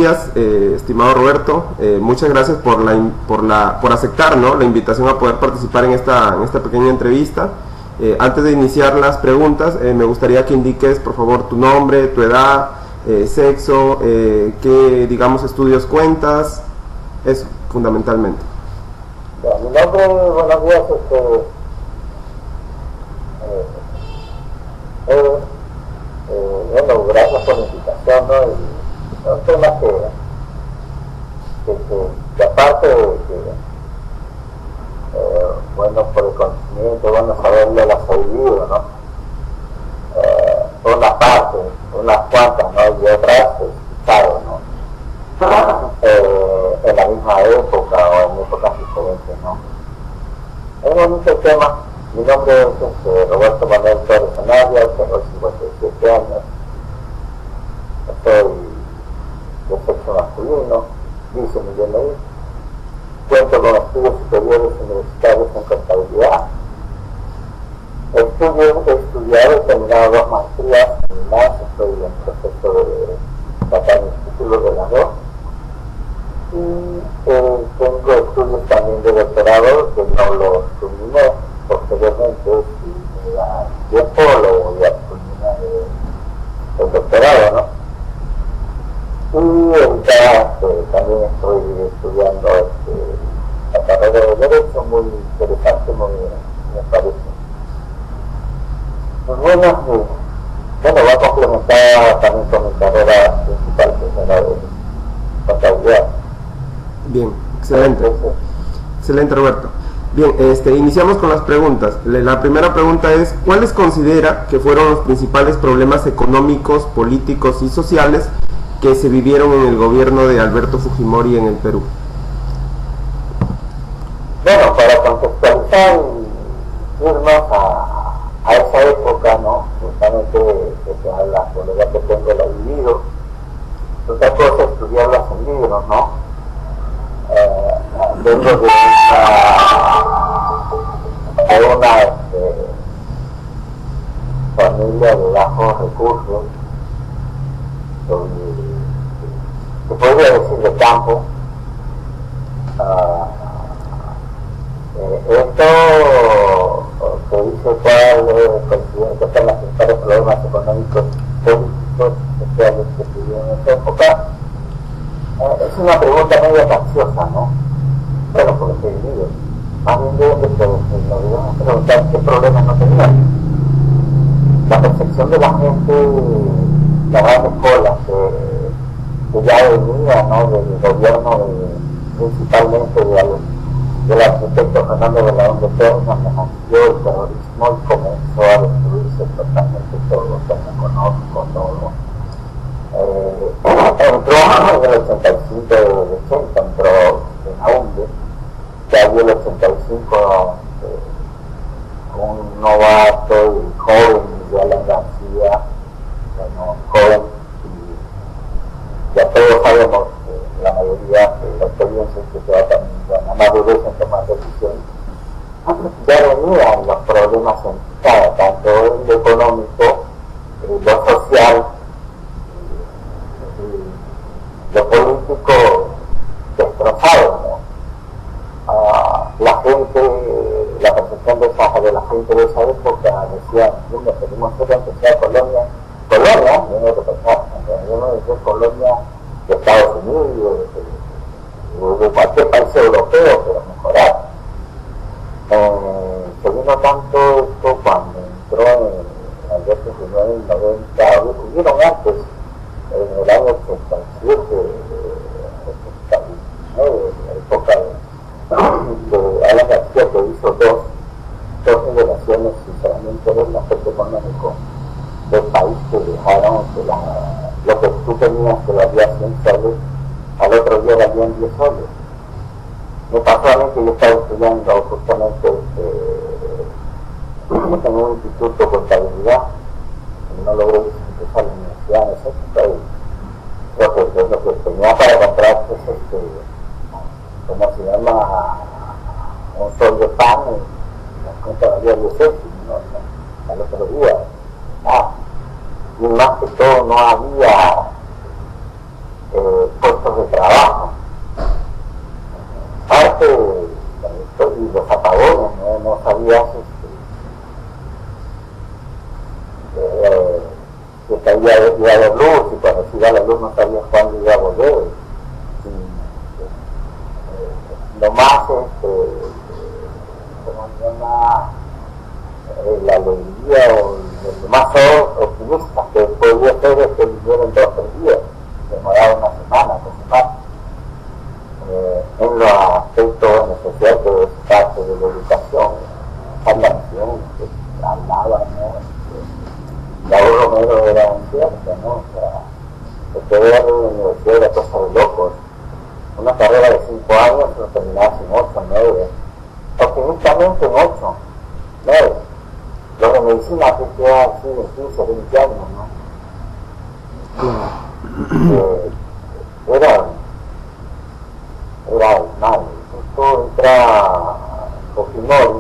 días, estimado Roberto. Muchas gracias por aceptar, ¿no?, la invitación a poder participar en esta pequeña entrevista. Antes de iniciar las preguntas, me gustaría que indiques, por favor, tu nombre, tu edad, sexo, qué, digamos, estudios cuentas, eso, fundamentalmente. Ya, mi nombre, buenos días, bueno, gracias por la invitación, ¿no? Y son temas que aparte de que, bueno, por el conocimiento, bueno, saberlo las he vivido, ¿no? Unas partes, unas cuantas, ¿no? Y otras escuchado, ¿no? En la misma época o en épocas diferentes, ¿no? Es un bonito tema. Mi nombre es Roberto Manuel Torres Anaya, tengo 57 años, soy de sexo masculino, dice mi DNI, cuento con estudios superiores universitarios en contabilidad. He estudiado, he terminado 2 maestrías en más, estoy en proceso de sacar mis títulos de las 2. Y tengo estudios también de doctorado que no los culminé. Posteriormente, si me da tiempo, lo voy a culminar el doctorado, ¿no? Y ahorita también estoy estudiando la carrera de Derecho, muy interesante, me parece. Pues bueno, va a complementar también con mi carrera principal, que es la de contabilidad. Bien, excelente. Excelente, Roberto. Bien, iniciamos con las preguntas. La primera pregunta es, ¿cuáles considera que fueron los principales problemas económicos, políticos y sociales que se vivieron en el gobierno de Alberto Fujimori en el Perú? Bueno, para contextualizar y irnos a esa época, ¿no? Justamente que la soledad que tengo la he vivido. Otra cosa es estudiarlas en libros, ¿no? Vengo de una familia de bajos recursos, se podría decir de campo. Esto que dice cuál considero que son los principales problemas económicos, políticos, sociales que se viven en esta época. Es una pregunta medio capciosa, ¿no? Bueno, por lo que he vivido. Más bien deben de preguntar qué problemas no tenían. La percepción de la gente, la gran escuela que ya venía, ¿no?, del gobierno, principalmente del arquitecto Fernando Belaúnde de Terna, inició el terrorismo y comenzó a destruirse totalmente todo lo económico, todo. Entró en el 85 de 80, entró Belaúnde, que había el 85 un novato y joven, Miguel García, bueno, joven, y ya todos sabemos, la mayoría de la experiencia que se va también con la madurez en tomar decisiones. Ya venían los problemas en cada, tanto en lo económico, lo social, lo político destrozado, ¿no? La gente, la percepción de la gente de esa época decía, bueno, tenemos que empezar colonia, tenemos que pensar, tenemos que ser colonia de Estados Unidos, de cualquier país europeo, pero mejorar. Se vino tanto esto cuando entró en Alberto Fujimori en el 90, hubieron antes, en el año 87, 89, en la época de Alan García, que hizo dos generaciones, sinceramente, del aspecto económico del país, que dejaron que lo que tú tenías que valía 100 soles, al otro día valían 10 soles. Me pasó a mí que yo estaba estudiando justamente en un instituto de contabilidad, y no logré empezar la universidad en esa época, y lo que tenía para comprar es como se llama, un sol de pan, y la cuenta valía 10 céntimos, ¿no? Al otro día. Y más que todo no había, pues volver a volver. Lo más, como se llama, la alegría o lo más optimista que podría ser es que vivieron 2 o 3 días, demoraba una semana, 2 semanas. En los aspectos en especial que es parte de la educación, esa canción que hablaba, ¿no? Raúl Romero era un cierto, ¿no? O sea, estudiar en la universidad era cosa de locos. Una carrera de 5 años lo terminabas en 8, 9, optimistamente en 8, 9. Los de medicina que quedan así de 15, 20 años, ¿no? Era mal. Esto entra Fujimori,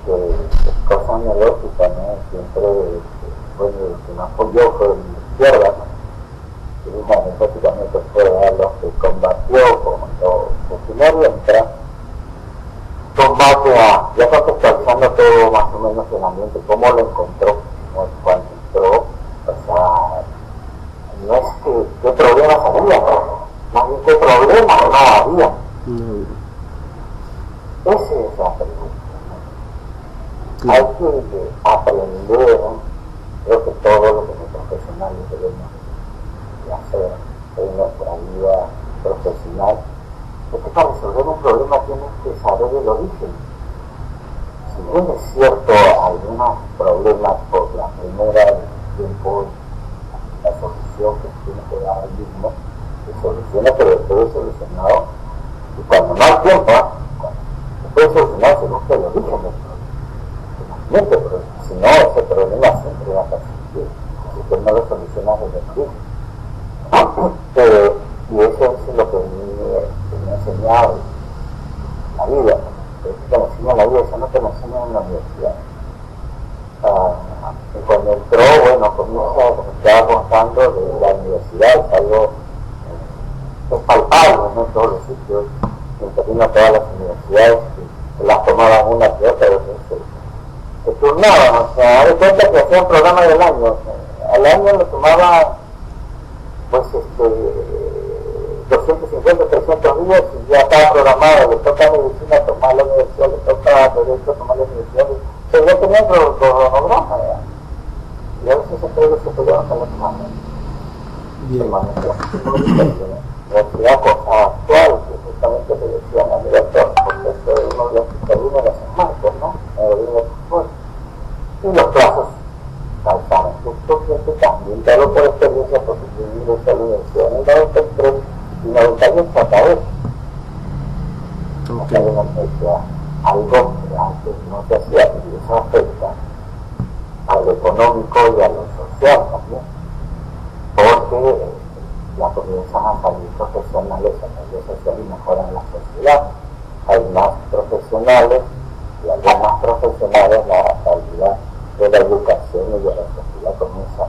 que es cosa analógica, ¿no? Siempre, bueno, que me apoyó fue de la izquierda, ¿no? Y prácticamente fue a los que combatió cuando Fujimori entra, combate a, ya contextualizando todo más o menos el ambiente, cómo lo encontró, ¿no? Cuando entró, o sea, no es que qué problemas había, más bien qué problemas no había. Esa es la pregunta, ¿no? Hay que aprender, ¿no? Creo que todos los profesionales debemos hacer en nuestra vida profesional, es que para resolver un problema tienes que saber el origen. Si bien es cierto algunos problemas por la primera tiempo, la solución que tiene que dar el mismo, se soluciona, pero después de solucionado, y cuando no hay tiempo, se puede solucionar, se busca el origen del problema. Pero si no, ese problema siempre va a persistir, si tú no lo solucionas desde el origen. Y eso es lo que me ha enseñado la vida, te lo enseña la vida, eso no te lo enseña en la universidad. Y cuando entró, bueno, comienza, como estaba contando, de la universidad, es algo es palpable, ¿no? En todos los sitios, intervino a todas las universidades, y las tomaban una que otra, se turnaban, o sea, de cuenta que hacían programa del año, o sea, al año lo tomaban pues 250, 300 días y ya estaba programado, le toca a medicina tomar la universidad, le toca a derecho tomar la universidad, pero ya tenían los cronogramas, y a veces entre ellos se peleaban con los humanos. La universidad actual, que justamente le decían a mi doctor, porque esto es uno de los que termina de San Marcos, ¿no? Y los plazos faltaron. Esto también, te hablo por experiencia, porque yo viví en esta universidad en el 93 y 98 acabé. Acá en la universidad, algo que antes no se hacía, y eso afecta a lo económico y a lo social también, porque ya comienzan a salir profesionales a nivel social y mejoran la sociedad. Hay más profesionales y al haber más profesionales la calidad de la educación y de la sociedad comienza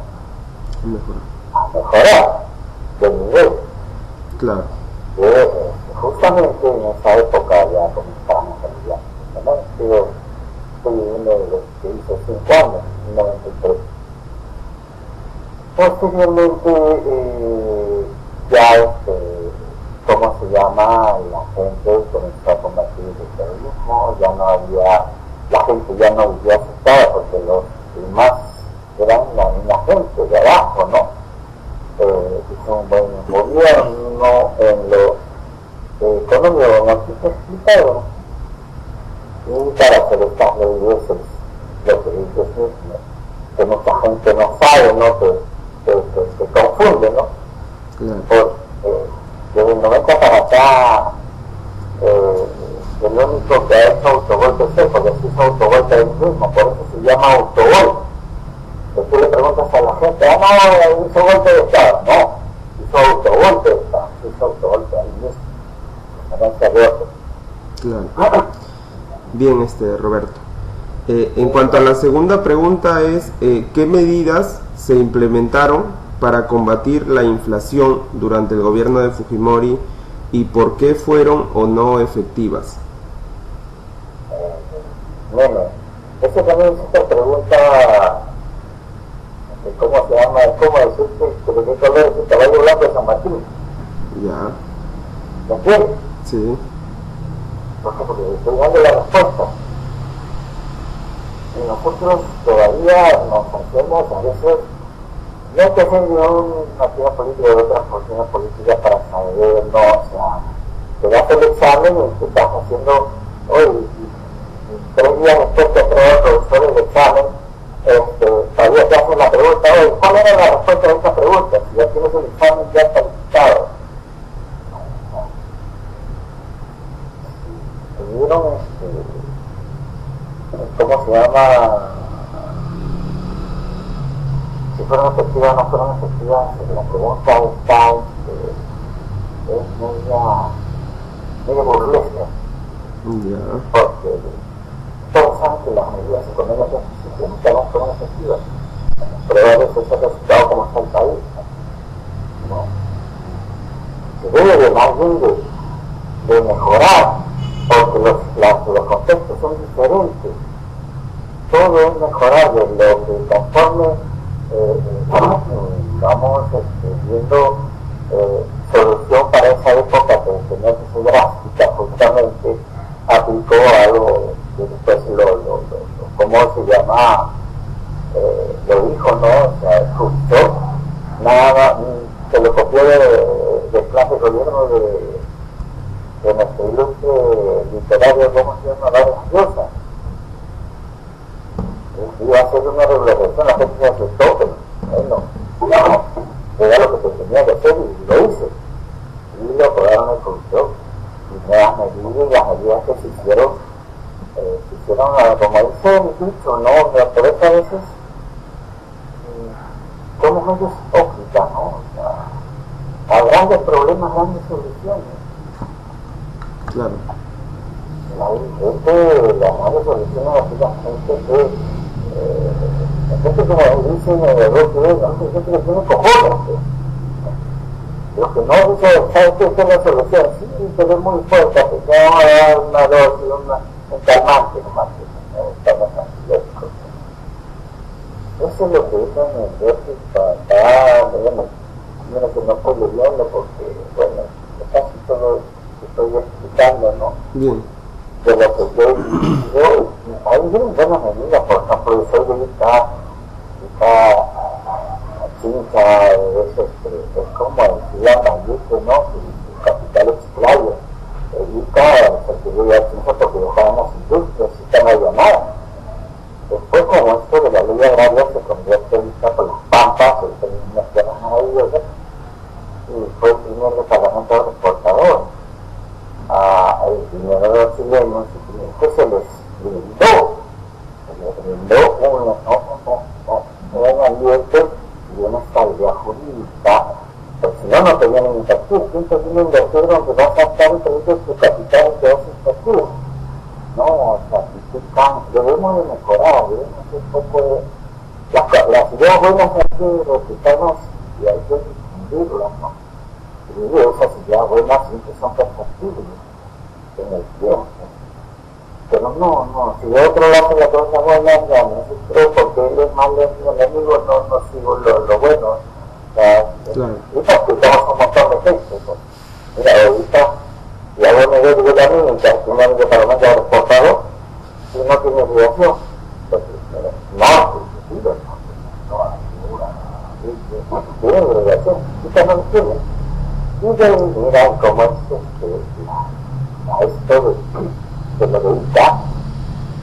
a mejorar de nivel. Claro. Justamente en esa época ya comenzamos a ya, ¿no? Yo fui uno de los que hizo 5 años, en 93. Posteriormente, ya, ¿cómo se llama? La gente comenzó a combatir el terrorismo, ya no había, la gente ya no vivía asustada porque los más eran la gente de abajo, ¿no? Hizo un buen gobierno en lo económico, como aquí se explicaron, y para hacer estas leyes es lo que ellos mismos, que mucha gente no sabe, ¿no? Que confunde, ¿no? Desde el 90 para acá, el único que ha hecho autogolpe es él, porque se hizo autogolpe él mismo, por eso se llama autogolpe. Que tú le preguntas a la gente, no, hizo golpe de Estado, no, hizo autogolpe de Estado, hizo autogolpe a él mismo. Claro. Bien, Roberto. En cuanto a la segunda pregunta es, ¿qué medidas se implementaron para combatir la inflación durante el gobierno de Fujimori y por qué fueron o no efectivas? Bueno, esa también es otra pregunta ¿cómo se llama? Es como decirte que de qué color es el caballo blanco de San Martín. Ya. ¿Me entiendes? Sí. Porque estoy dando la respuesta. Y nosotros todavía nos hacemos a veces, no hay que hacer de una actividad política o de otra actividad política para saber, no, o sea, te das el examen y te estás haciendo, hoy, 3 días después que aprobó el profesor el examen, todavía te hacen la pregunta, oye, ¿cuál era la respuesta de esta pregunta? Si ya tienes el examen ya calificado. Tuvieron, ¿cómo se llama? Si fueron efectivas o no fueron efectivas, la pregunta está, es medio burlesca. Ya. Porque todos saben que las medidas económicas que se implementaron fueron efectivas. Pero a veces ese resultado como está el país, ¿no? Se debe de más bien de mejorar, porque los contextos son diferentes. Todo es mejorable, lo que conforme vamos viendo solución para esa época que tenía que ser drástica, justamente aplicó algo que después ¿cómo se llama? Lo dijo, ¿no? O sea, Khrushchev, nada, se lo copió del plan de gobierno de nuestro ilustre literario, ¿cómo se llama? Vargas Llosa. Iba a hacer una regulación, la gente se asustó, pero bueno, era lo que se tenía que hacer y lo hice. Y lo aprobaron el Khrushchev. Y las medidas que se hicieron, como dice el dicho, ¿no? Pero a veces somos medio hipócritas, ¿no? O sea, a grandes problemas, grandes soluciones. Claro. Las grandes soluciones de la gente como dicen hay gente que tiene cojones. Lo que no dice, ¿sabes qué es la solución? Sí, pero es muy fuerte, que te vamos a dar una dosis, un calmante, nomás, estamos antibióticos. Eso es lo que dicen en el dosis para menos que no estoy leyendo porque, bueno, casi todo estoy explicando, ¿no? Bien. De lo que yo hay buenas medidas, por ejemplo, el sol de esta chincha, es como decía Mayuque, ¿no? El capital explayo, el ICA se atribuye a chincha porque dejaban las industrias, y no había nada. Después, como esto de la ley agraria se convierte en ICA por las pampas, se tienen unas tierras maravillosas, y fue el primer desarrollo exportador. El dinero de los chilenos que se les brindó un ambiente y una estabilidad jurídica, porque si no tenían invertir. ¿Quién te tiene invertir donde vas a estar en proyectos de capital que vas a invertir? No, o sea, debemos de mejorar, debemos de un poco de las ideas buenas hay que replicarlas y hay que difundirlas, ¿no? Y esas ideas buenas siempre son perfectibles en el tiempo. Pero no, si de otro lado la cosa buena, ya no sé, porque él es más enemigo, no sigo lo bueno. O sea, claro. Ahorita escuchamos un montón de textos. Mira, ahorita, ya bueno, yo también, que un amigo parlamentario ha reportado, y no tiene obligación. No hay ninguna. Tiene obligación, quizás no lo tiene. Y mira cómo es esto de lo de ICA,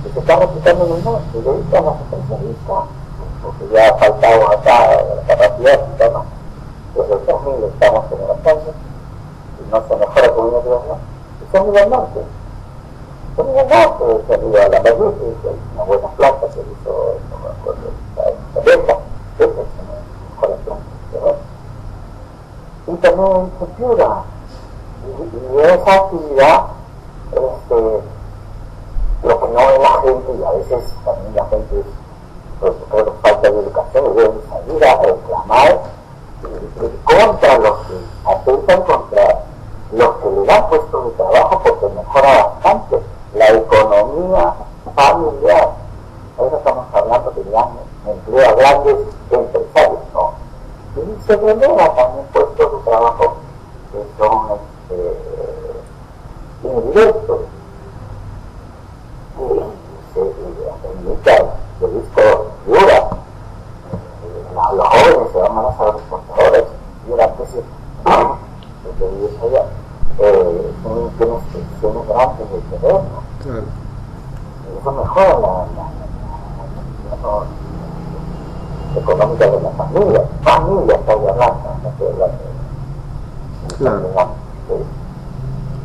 que se está replicando en el norte, de ICA no se especializa, porque ya ha faltado acá la capacidad, ¿no? Desde el 2000 estamos en el alcance, y no se mejora con una situación, y se han ido al norte. Se han ido al norte, se han ido a la Mayuque, que hay una buena planta, se hizo, no me acuerdo, la beca, esa es una mejor planta, y también se Piura, y esa actividad, lo que no ve la gente, y a veces también la gente por falta de educación, y deben salir a reclamar contra los que atentan contra los que le dan puestos de trabajo, porque mejora bastante la economía familiar. Ahora estamos hablando de empleo a grandes empresarios. se genera también puestos de trabajo que son indirectos. Y en mi caso, yo he visto Yura, los jóvenes se llaman las agricultores, Yura, que se dice allá, tienen extensiones grandes de terreno. Claro. Eso mejora la económica de la familia. Familia está hablando, no estoy hablando de claro.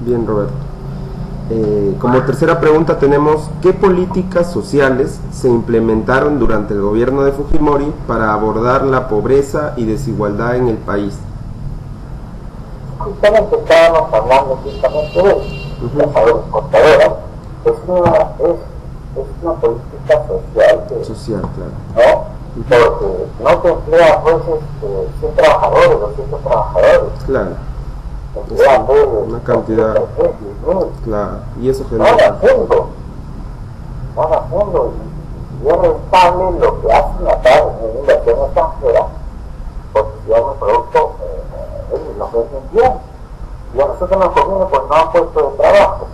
Bien, Roberto. Como tercera pregunta tenemos, ¿qué políticas sociales se implementaron durante el gobierno de Fujimori para abordar la pobreza y desigualdad en el país? Justamente estábamos hablando justamente de eso. La salud contadora es una política social, claro. ¿no? Porque no te emplea pues 100 trabajadores, 200 trabajadores. Claro. Una cantidad. Claro. Y eso genera. Van haciendo y es rentable lo que hacen acá en inversión extranjera, porque si hay un producto, ellos lo venden bien. Y a nosotros nos conviene pues no han puesto de trabajo.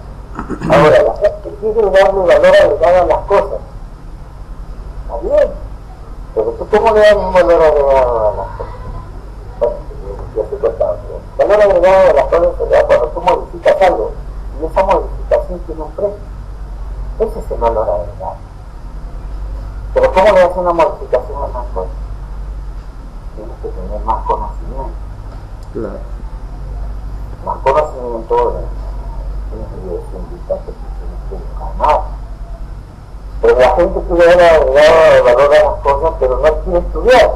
Ahora, la gente quiere darle valor agregado a las cosas. Está bien. Pero tú, ¿cómo le das un valor agregado a las cosas? Bueno, yo estoy contando. Valor agregado a las cosas sería cuando tú modificas algo y esa modificación tiene un precio. Ese es el valor agregado. Pero ¿cómo le das una modificación a las cosas? Tienes que tener más conocimiento. Claro. Más conocimiento tienes que indicar que tienes que buscar más. Pero la gente quiere dar agregado valor a las cosas, pero no quiere estudiar.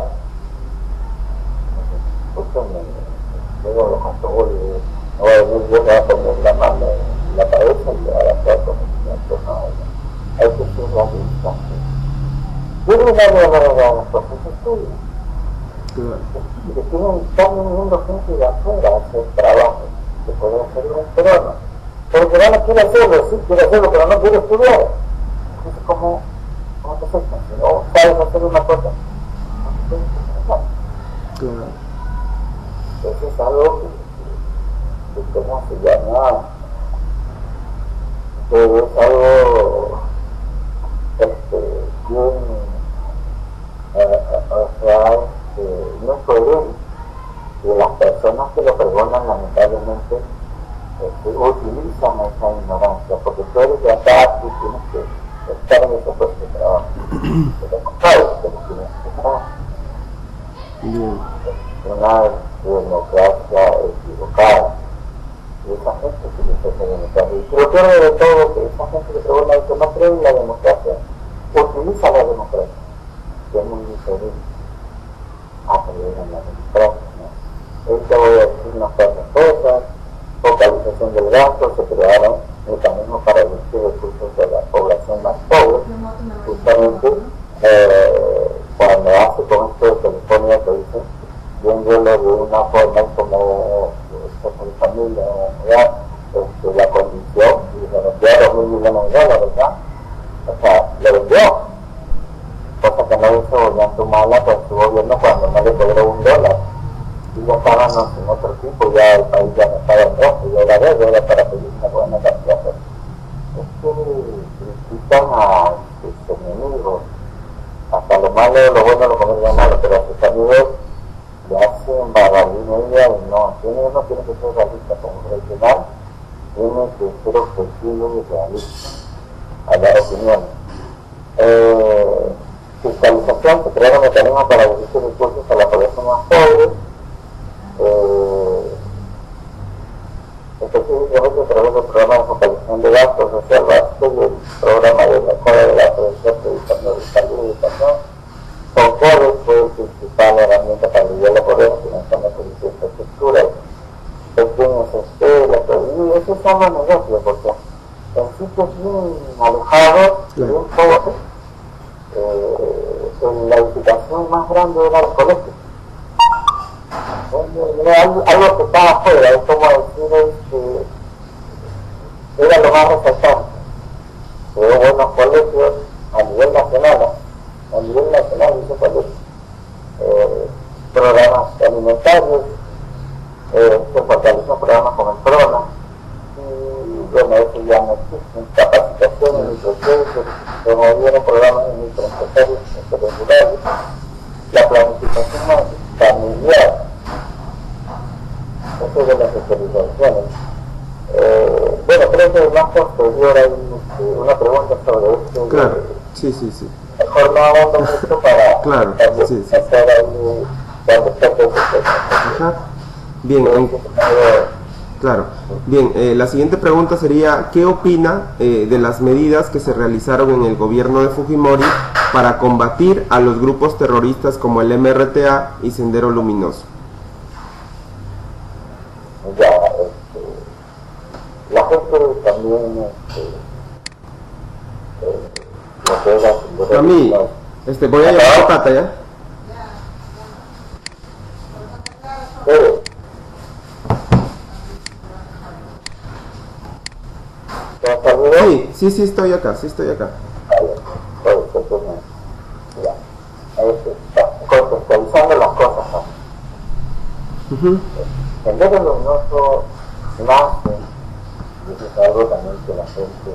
Luego los controles, no va a venir yo, me va a poner la mano en la cabeza y le va a dar conocimiento. No, hay que ser realista. Quiere darle valor a las cosas, estudia. Que están viniendo gente de afuera a hacer trabajo que pueden hacer un peruano. Pero el peruano quiere hacerlo, sí quiere hacerlo, pero no quiere estudiar. Entonces, ¿cómo te aceptas? Si no sabes hacer una cosa, no te puedes aceptar. Claro. Eso es algo que ¿cómo se llama? Que es algo no es coherente, que las personas que lo pregonan lamentablemente utilizan esa ignorancia, porque tú eres de acá y tienes que estar en ese puesto de trabajo, pero no sabes que no tienes que estar. Una democracia equivocada, y esa gente utiliza esa democracia, y lo peor de todo que esa gente que pregona que no cree en la democracia utiliza la democracia, que es muy diferente a creer en la democracia, ¿no? Te voy a decir unas cuantas cosas. Focalización del gasto, se crearon mecanismos para reducir recursos de la población más pobre, justamente cuando hace con esto de telefonía que dicen, viéndolo de una forma como mi familia, la condición, y se vendió a 2.000 millones de dólares, ¿verdad? O sea, lo vendió, cosa que no hizo Ollanta Humala con su gobierno cuando no le cobró $1. Y ya estábamos en otro tipo, ya el país ya no estaba en rojo, ya era verde, era para pedir una buena cantidad. Es que critican a sus enemigos, hasta lo malo, lo bueno, lo convierte malo, pero a sus amigos le hacen barbaridad y no tiene que ser realista como tradicional, tiene que ser objetivo y realista, a dar opiniones. Fiscalización, se crearon mecanismos para dirigir recursos a la población más pobre. Específicamente a través del programa de focalización de gastos social básico y el programa de mejora de la prevención de salud y educación. SOCODE fue el principal herramienta para aliviar la pobreza, financiando servicios de infraestructura, pequeñas escuelas, y eso es algo negocio, porque en sitios bien alejados, bien pobres, la edificación más grande era el colegio. Algo que estaba afuera, es como decir que era lo más resaltante. Hubo buenos colegios a nivel nacional, dice colegio, programas alimentarios gobierno programas de microempresarios rurales, la planificación familiar, eso de las especializaciones. Bueno, creo que más posterior hay una pregunta sobre esto. Claro, sí. Mejor no ahondo mucho para claro, sí. hacer ahí cuando esté ese tema. Ajá. Bien, claro. Bien, la siguiente pregunta sería, ¿qué opina de las medidas que se realizaron en el gobierno de Fujimori para combatir a los grupos terroristas como el MRTA y Sendero Luminoso? Ya, la gente también lo que era A mí, voy a llevar la pata, ¿ya? Sí, estoy acá. Contextualizando las cosas, ¿no? Sendero Luminoso nace, y eso es algo también que la gente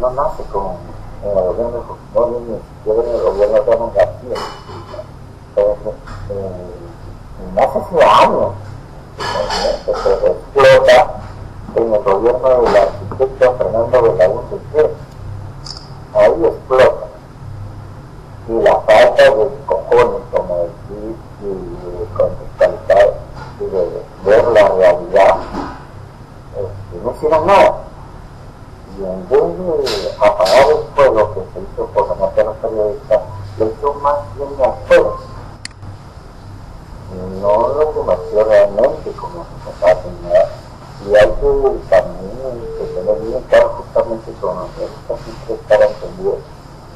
no nace con en el gobierno de Fujimori, ni siquiera en el gobierno de Ramón García. Nace hace años, se explota en el gobierno del arquitecto Fernando Belaúnde Terry. Ahí explota. Y la falta de cojones, como decir, y de contextualizar y de ver la realidad, no hicieron nada. Y en vez de apagar el fuego que se hizo por la matar a los periodistas, le hizo más bien al fuego. No lo conoció realmente como se trataba. Y hay que también tener bien claro justamente con esta gente para entender.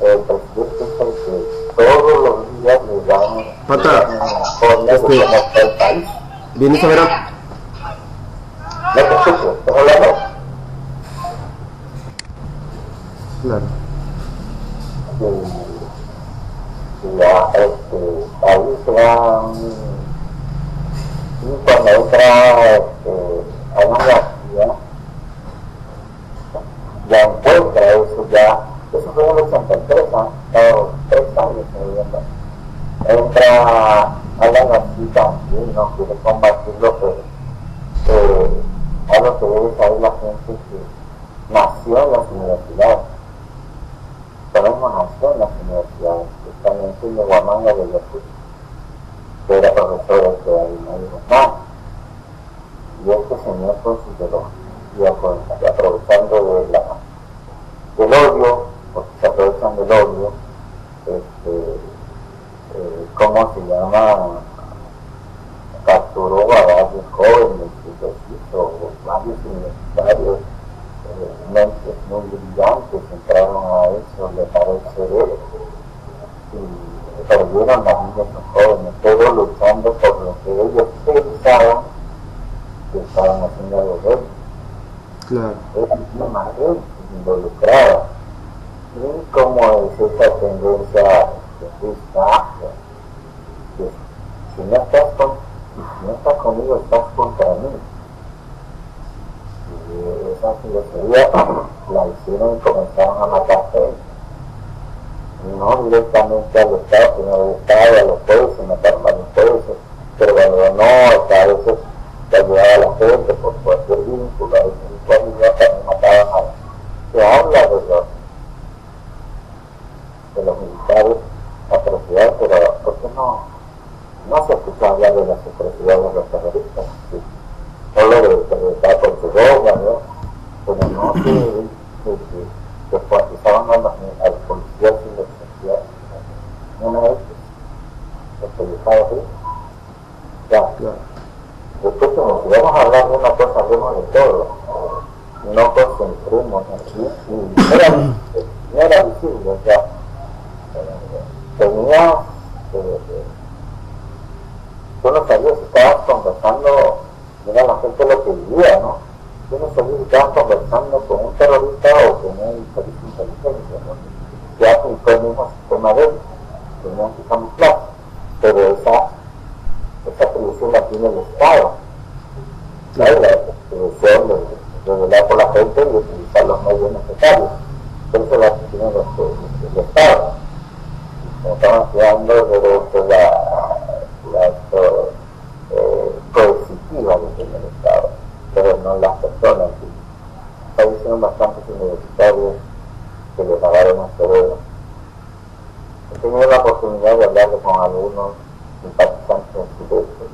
El presidente es el que todos los días le dan el país. ¿Vienes a ver a...? No te escucho, ¿estás hablando? Claro. Ahí se dan, y cuando entra a una García, ya encuentra eso ya. Eso fue en el 83, estado 3 años viviendo. Entra a la García también, no quiere combatirlo, pero a lo que debe saber la gente que nació en las universidades. Sabemos nació en las universidades, justamente en Guamanga de Yacuy, que era profesor de ahí, no digo más. Y este señor consideró, y aprovechando del odio, porque se aprovechan del odio, ¿cómo se llama? Capturó a varios jóvenes y los hizo, varios universitarios, mentes muy brillantes entraron a eso, le parece ver, y perdieron la vida esos jóvenes, todos luchando por lo que ellos pensaban que estaban haciendo algo de ellos. Claro. Era más gente involucrada. Y como es esa tendencia que si no estás conmigo, estás contra mí. Y esa filosofía la hicieron y comenzaron a matar gente. No directamente al Estado, sino al Estado, a los jueces, mataron a los jueces, pero bueno, no, a veces se ayudaba a la gente por cualquier vínculo, a veces también mataban a los. Se habla de los militares, atrocidades, pero ¿por qué no se escucha hablar de las atrocidades de los terroristas? Sí. Solo de estar por su droga, ¿no? Pero no que cuantizaban a los policías y los policías. Una vez los policías ahí, ya. Escúchame, si vamos a hablar de una cosa, hablemos de todo. No concentremos aquí. No era visible, o sea, tenía, tú no sabías si estabas conversando, mira la gente lo que vivía, ¿no? Tú no sabías si estabas conversando con un terrorista o con un servicio de inteligencia, ¿no? Ya aplicó el mismo sistema de ellos, tenían que camuflar, pero esa atribución la tiene el Estado, ¿sabes? La atribución de velar por la gente y utilizar los medios necesarios. sino las personas. Fallecieron bastantes universitarios que les lavaron el cerebro. He tenido la oportunidad de hablar con algunos simpatizantes del sudeste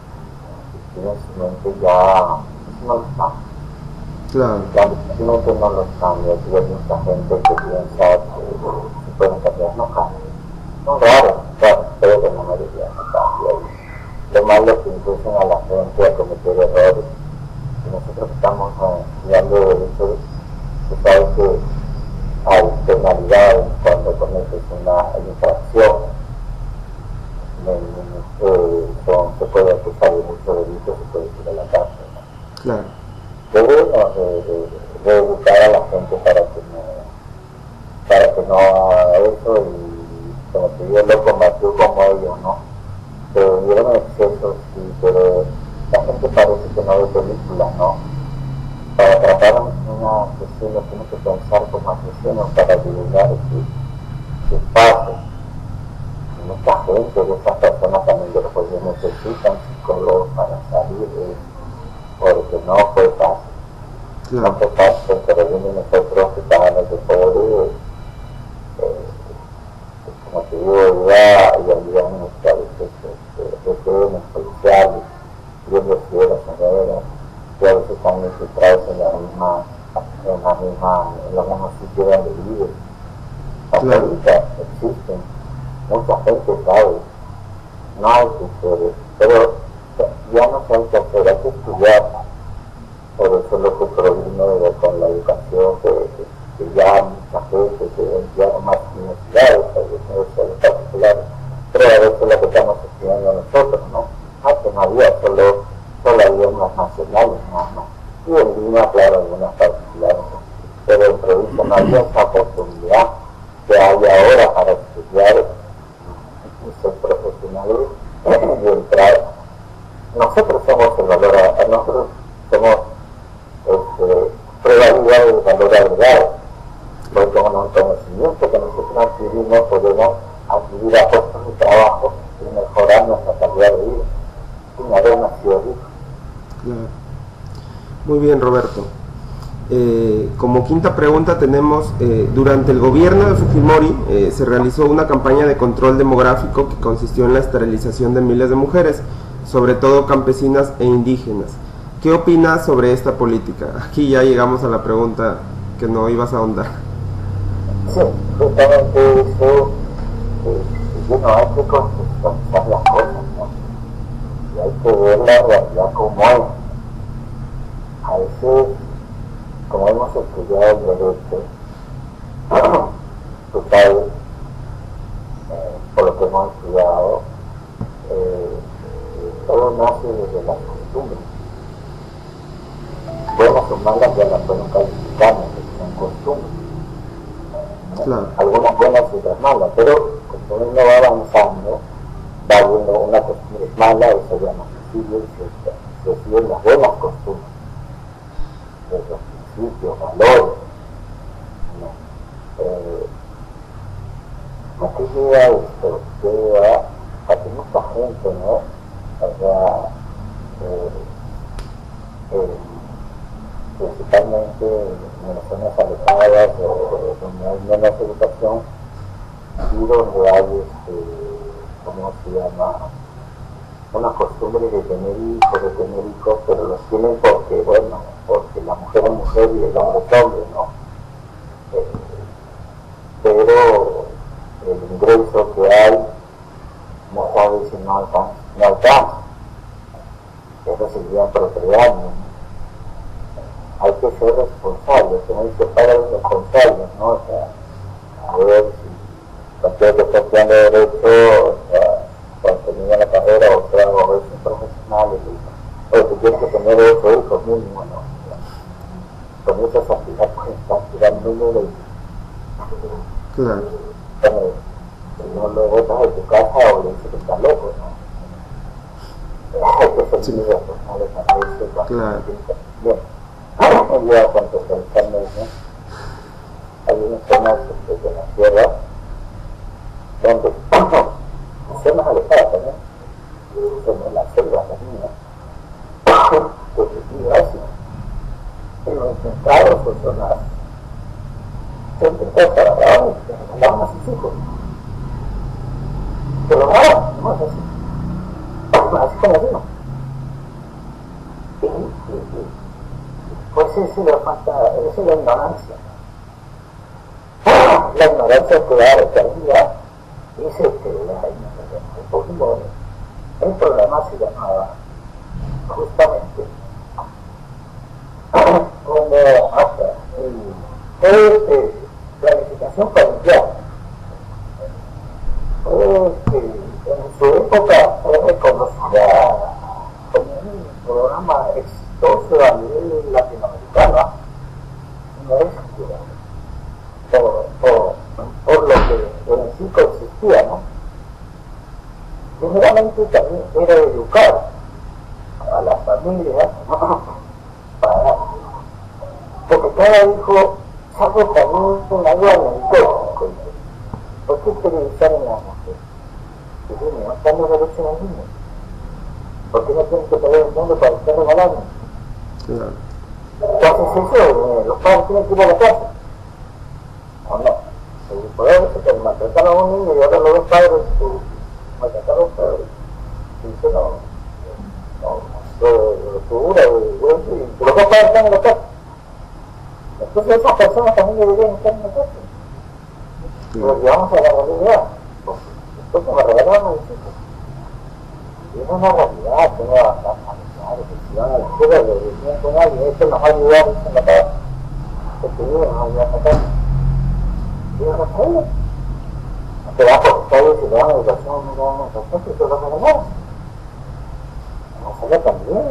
y en su mente ya no lo están. Claro. Lamentablemente no lo están, y hay mucha gente que piensa que se pueden cambiar, no cambian. Son raros, claro, pero que la mayoría no cambia. Lo malo es que inducen a la gente a cometer errores. Y nosotros estamos estudiando derechos, se sabe que hay penalidades cuando cometes una infracción. Se puede acusar de muchos delitos, se puede ir a la cárcel, ¿no? Claro. Debemos de educar a la gente para que no haga eso, y como que Dios lo combatió como ellos, ¿no? Pero vieron excesos, sí, pero la gente parece que no ve películas, ¿no? Para atrapar a un asesino tiene que pensar como asesino para divulgar sus pasos. Y mucha gente de esas personas también después necesitan psicólogos para salir porque no fue fácil. Claro. No fue fácil, pero vienen nosotros que estábamos de pobre, como te digo, ya habían retenes policiales, viendo si era sonera, que a veces están infiltrados en los mismos sitios donde viven. Hasta ahorita existen, mucha gente sabe, no hay que hacer, pero ya no se hay que hacer, hay que estudiar. Por eso lo que provino con la educación, que ya mucha gente que ya más universidades, universidades particulares, pero a veces lo que estamos estudiando nosotros, ¿no? Antes no había, solo había unas nacionales nada más. Y en Lima, claro, algunas particulares, pero en provincia no había esa oportunidad que hay ahora para estudiar y ser profesionales y entrar. Nosotros somos el valor, nosotros somos probabilidad del valor agregado, porque con el conocimiento que nosotros adquirimos podemos adquirir a puestos de trabajo y mejorar nuestra calidad de vida sin haber nacido rico. Claro. Muy bien, Roberto. Como quinta pregunta tenemos, durante el gobierno de Fujimori se realizó una campaña de control demográfico que consistió en la esterilización de miles de mujeres, sobre todo campesinas e indígenas. ¿Qué opinas sobre esta política? Aquí ya llegamos a la pregunta que no ibas a ahondar. Sí, justamente eso, no hay que contextualizar las cosas, ¿no? Y hay que ver la realidad como es. A veces, como hemos estudiado el derecho, tú sabes, por lo que hemos estudiado, todo nace desde las costumbres. Buenas o malas ya las pueden calificar, son costumbres, ¿no? Claro. Algunas buenas y otras malas, pero como uno va avanzando, va viendo una costumbre mala, eso ya no se sigue, se siguen las buenas costumbres, de los principios, valores, ¿no? Aquí llega esto, llega a que mucha gente, ¿no? O sea, principalmente en las zonas alejadas o donde hay menos educación y donde hay, ¿cómo se llama? Una costumbre de tener hijos, pero los tienen porque, bueno, porque la mujer es mujer y el hombre es hombre, ¿no? Pero el ingreso que hay, no sabe si no alcanza. Eso sería procreando, ¿no? Hay que ser responsables, como dice, para los responsables, ¿no? O sea, a ver si cualquier que está estudiando derecho, o sea, cuando termina la carrera, o sea, o es un profesional, o que tiene que tener 8 hijos mínimo, ¿no? O sea, con esas actividades pueden estar número y claro. No lo botas de tu casa o le dices que está loco, ¿no? Hay que ser muy responsables a veces, claro. Bien. Voy a contextualizarme, ¿no? Hay unas zonas de la tierra donde zonas alejadas, ¿no? Zonas de la selva, la mina, que es muy ácida. personas céntricas para acabar y mandaron a sus hijos. Se lo daban, no es así como digo. Pues esa es la falta, esa es la ignorancia. La ignorancia que da de calidad dice que la ignorancia un poquito. El programa se llamaba justamente como hasta planificación familiar. En su época fue reconocida como un programa exitoso a nivel latinoamericano, no es por lo que en sí consistía, ¿no? Generalmente también era educar a la familia porque cada hijo sabe también una buena técnico. ¿Por qué televisar en la mujer? Dice, no están los derechos de los niños. ¿Por qué no tienen que pedir el mundo para estar regalando? Entonces eso, los padres tienen que ir a la casa. ¿O no? Por eso que maltratan a un niño y ahora los dos padres maltratan a los padres. Dice, segura, los dos padres están en la casa. Entonces esas personas también deberían estar en la casa. Los llevamos a la realidad. Entonces me regalaron a mis hijos. Y es una realidad, tengo a familiares que se van a la escuela, le decían con alguien, esto nos va a ayudar en la casa. Este día nos va a ayudar en la casa. Y yo no sabía. Te va por Estados y le dan educación, no le dan educación, que eso lo regalamos. Nosotros también.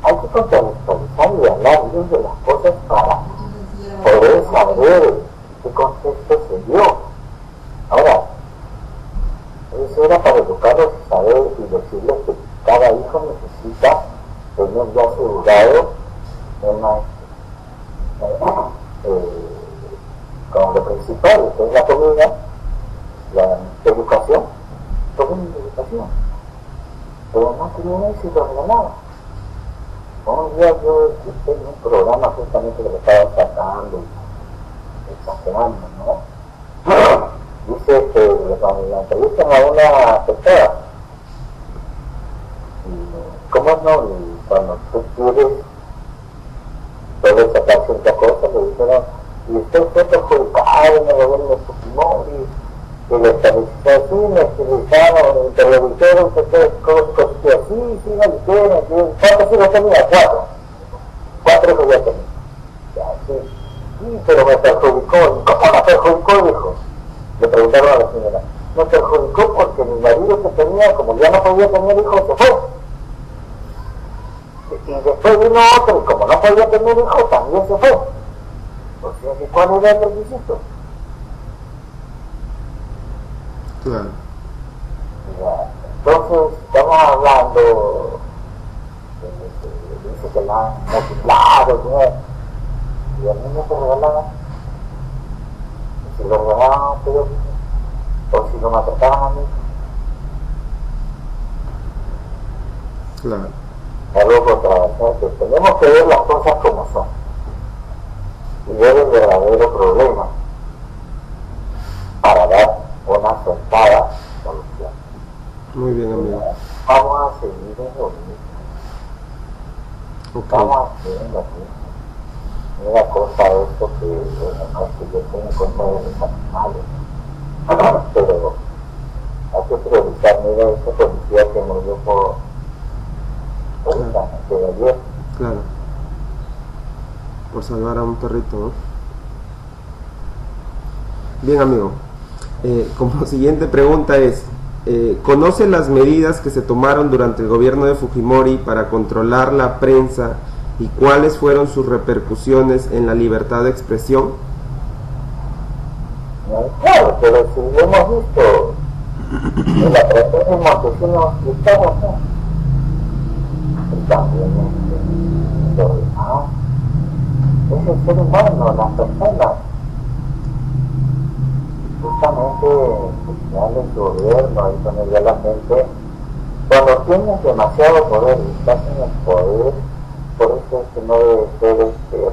Hay que contextualizar y hablar bien de las cosas para poder saber qué contexto se dio. Ahora, eso era para educarlos y saber y decirles que cada hijo necesita tener ya asegurado como lo principal, que es la comida, la educación, todo es educación. Pero no tenía eso y lo regalaba. Un día yo escuché en un programa justamente que lo estaba sacando y exagerando, ¿no? Dice que cuando la entrevistan a una persona, ¿cómo no? Y cuando tú quieres poder sacar cierta cosa, le dijeron, y usted fue perjudicado en el gobierno de Fujimori, y le estabilizaron, estilizaron, te lo dijeron, que fue así, sí, me dijeron, ¿cuántos hijos tenía? 4. 4 que ya tenía. Ya, sí, pero me perjudicó. ¿Cómo me perjudicó, dijo? Le preguntaron a la señora. Me perjudicó porque mi marido que tenía, como ya no podía tener hijos, se fue. Y después vino otro, y como no podía tener hijos, también se fue. O sea, que ¿cuál era el requisito? Claro. Entonces, estamos hablando, dice que la han multiplicado, y a mí no se regalaban. Y si lo regalaban a ustedes, o si lo maltrataban a mí. Claro. Algo contra que tenemos que ver las cosas como son. Y ver el verdadero problema para dar una acertada solución. Muy bien, amigo. Vamos a seguir en lo mismo. Okay. Vamos a seguir en lo mismo. Una cosa esto que, bueno, no es que yo tenga en contra de los animales, pero hay que priorizar. Mira ese policía que murió por de ayer. Claro. Por salvar a un perrito, ¿no? Bien, amigo. Como siguiente pregunta es, ¿conoce las medidas que se tomaron durante el gobierno de Fujimori para controlar la prensa y cuáles fueron sus repercusiones en la libertad de expresión? Claro, pero si lo hemos visto en la prensa de Montesinos y estamos, y también lo demás, es el ser humano, las personas. Justamente el gobierno y con el la mente, cuando tienes demasiado poder y estás en el poder, por eso es que no debe ser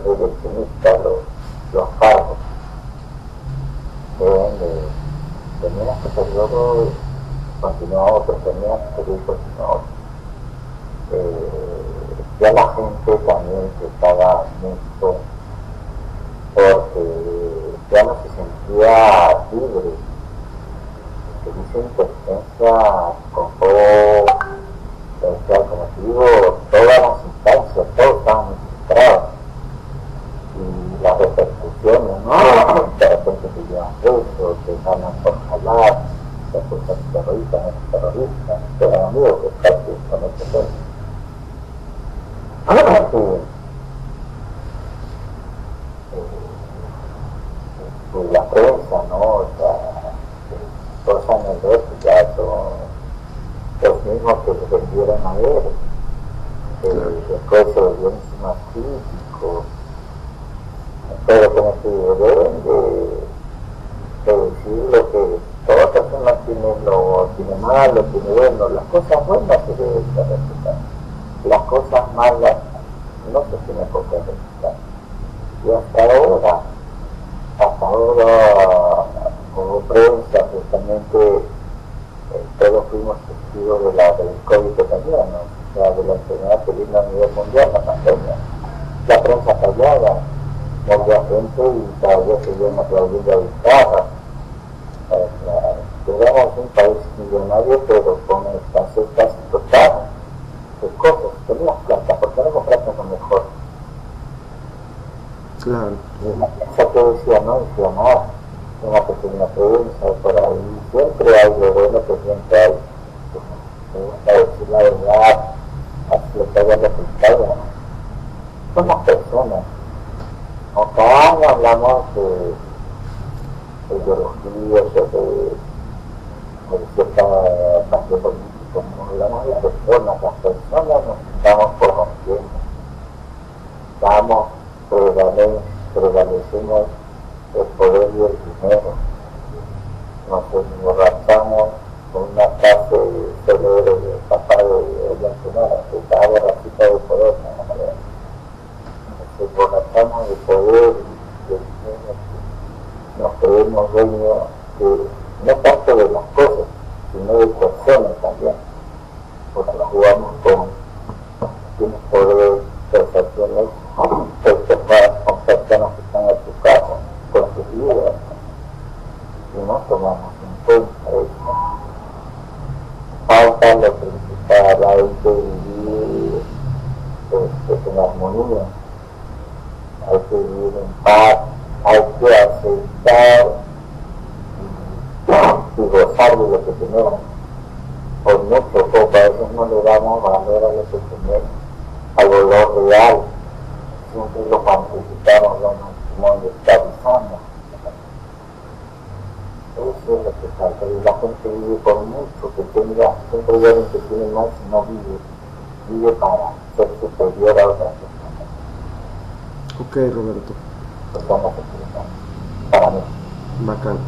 ya la gente también se estaba mucho porque ya no se sentía libre. Se dice inteligencia compró, o sea, como te digo, todas las instancias, todos estaban infiltrados. Y las repercusiones, ¿no? De repente te llevan preso, te ganan por jalar, te acusan terroristas, no eres terrorista, te dan amigos, que estás con este tema. Y la prensa, ¿no? O sea, todos los años de esto ya son los mismos que se vendieron a él. Después se volvió más crítico. Pero como se deben de decir lo que toda persona tiene malo, tiene bueno, las cosas buenas se deben de respetar, las cosas malas no se tienen por qué respetar. Y hasta ahora como prensa justamente todos fuimos testigos del COVID también, ¿no? O sea, de la enfermedad que vino a nivel mundial, la pandemia. La prensa callada, moría gente y todavía seguían aplaudiendo a guitarra. Éramos un país millonario, pero con escasez casi total de cosas. Tenías plata, ¿por qué no compraste lo mejor? Claro. Y la prensa que decía, no decía nada. Una pequeña prensa por ahí, siempre hay lo bueno que siempre hay. Me gusta decir la verdad, así le caiga lo que caiga. Somos personas. Acá no hablamos de ideologías o de cierta partido político, no hablamos de personas. Las personas nos estamos corrompiendo. Prevalecemos el poder y el dinero. Nos emborrachamos con una frase célebre del papá de Elian Pineda, que estaba borrachita de poder, ¿no? Nos emborrachamos de poder y del dinero, nos creemos dueños no tanto de las cosas, sino de personas también, porque jugamos tienes poder, percepciones, con personas que están a tu casa, con tus vidas, y no tomamos en cuenta eso. Falta lo principal, hay que vivir en armonía, hay que vivir en paz, hay que aceptar y gozar de lo que tenemos. Por mucho poco, a veces no le damos valor a lo que tenemos, al valor real, siempre lo cuantificamos, lo monetarizamos. Eso es lo que falta, y la gente vive por mucho que tenga, siempre hay alguien que tiene más y no vive para ser superior a otras personas. Ok, Roberto. Personas para mí. Bacán.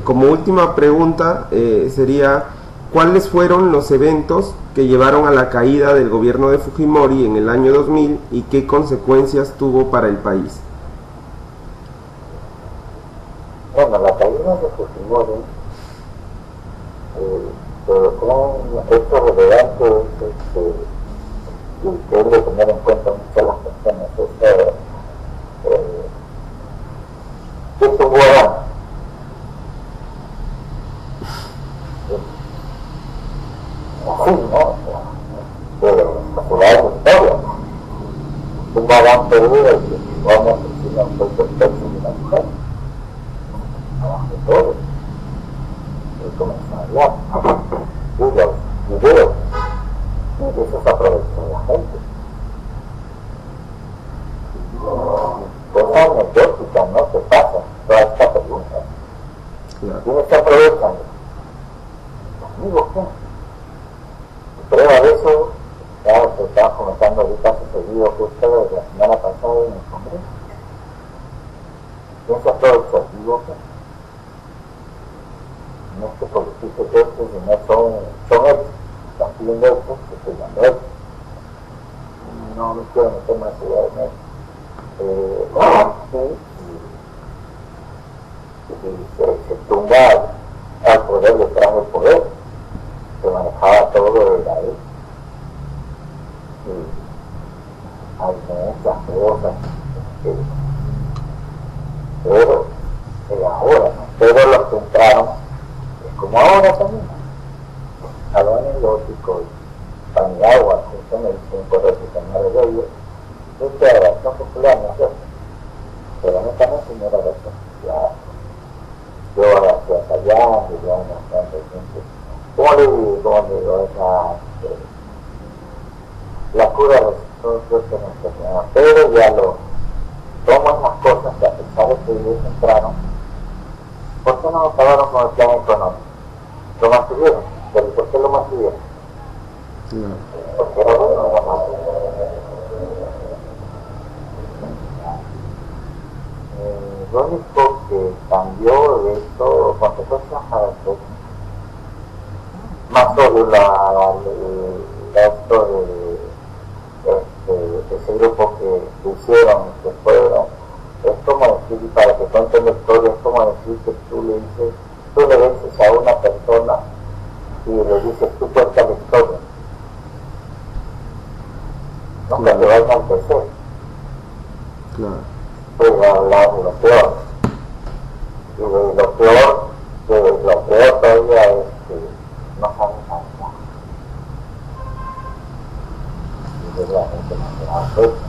Como última pregunta sería, ¿cuáles fueron los eventos que llevaron a la caída del gobierno de Fujimori en el año 2000 y qué consecuencias tuvo para el país? Bueno, la caída de Fujimori, un hecho relevante y que debe tener en cuenta muchas las personas, ¿qué tuvo antes? Así, ¿no? Pero la historia, un Adán perdido y que vamos a decir un poco el sexo de la mujer, abajo de todo, y comenzó a hablar, y los videos, y eso se aprovechó de la gente. Cosas anecdóticas, ¿no? Que pasan, toda esta pregunta. ¿Quiénes se aprovechan? Los amigos, ¿qué? Prueba de eso, ya se estaba comentando ahorita sucedido justo la semana pasada en el Congreso. ¿Quién se aprovecha? Digo que no es que politice hechos, sino son hechos, están pidiendo hechos, que estoy dando hechos. No me quiero meter más allá de eso. Se tumba al poder detrás del poder, se manejaba todo desde ahí. hay muchas cosas, que, pero ahora, ¿no? Pero los que entraron, es como ahora también, algo anecdótico, Paniagua, justo me dice un correo que se llama Regueiro, de que la versión popular no es cierto, pero honestamente no era versión popular. Yo hacia allá, digamos, bastante gente. ¿Cómo le digo? La cura resultó creo que no se llama, pero ya lo toman las cosas que a pesar de que ellos entraron, ¿por qué no acabaron con el plan económico? Lo mantuvieron, pero ¿por qué lo mantuvieron? No. Porque era bueno, era malo. Lo único que cambió de esto, consecuencias a esto, más sobre esto de ese grupo que hicieron, que fueron, es como decir, para que cuenten la historia, es como decir que tú le dices a una persona y le dices, tú cuentas la historia. Nunca te vas a empezar. Claro. Pues va a hablar de lo peor. Y de lo peor todavía es que no saben nada. Y de la gente no se da cuenta.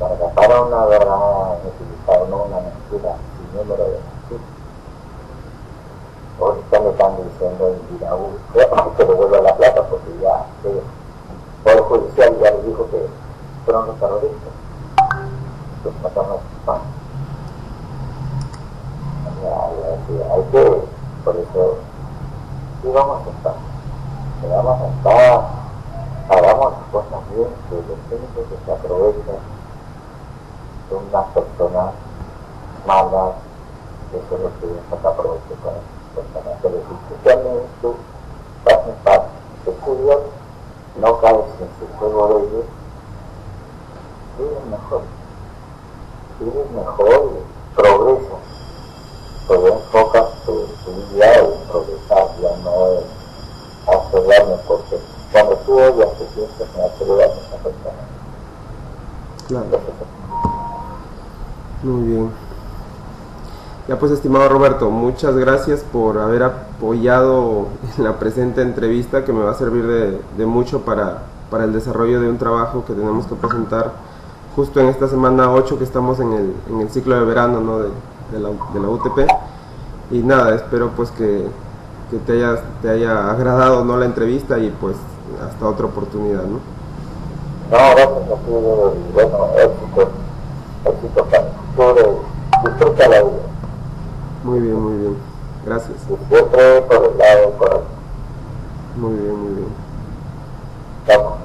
Para tapar una verdad necesitaron una mentira sin número de mentiras. Ahorita me están diciendo en Iraú que devuelva la plata porque ya el Poder Judicial ya le dijo que fueron los terroristas. Los mataron a sus padres. Hay que, por eso, sí vamos a estar, hagamos las cosas bien, que los únicos que se aprovechan son unas personas malas, que eso es lo que se aprovecha con esas personas. Pero si tú también tú vas en paz, te cuidas, no caes en su juego de ellos, vives mejor y progresas. Pero enfocas tu vida en progresar, ya no en hacer daño, porque cuando tú odias, te piensas en hacer daño a esa persona. Claro. Muy bien. Ya pues, estimado Roberto, muchas gracias por haber apoyado en la presente entrevista, que me va a servir de mucho para el desarrollo de un trabajo que tenemos que presentar justo en esta semana 8 que estamos en el ciclo de verano, ¿no? de la UTP. Y nada, espero pues que te haya agradado, ¿no?, la entrevista, y pues hasta otra oportunidad, ¿no? No, gracias a ti, y bueno, éxito para el futuro, disfruta la vida. Muy bien, gracias. Y siempre por el lado correcto. Muy bien. Vamos.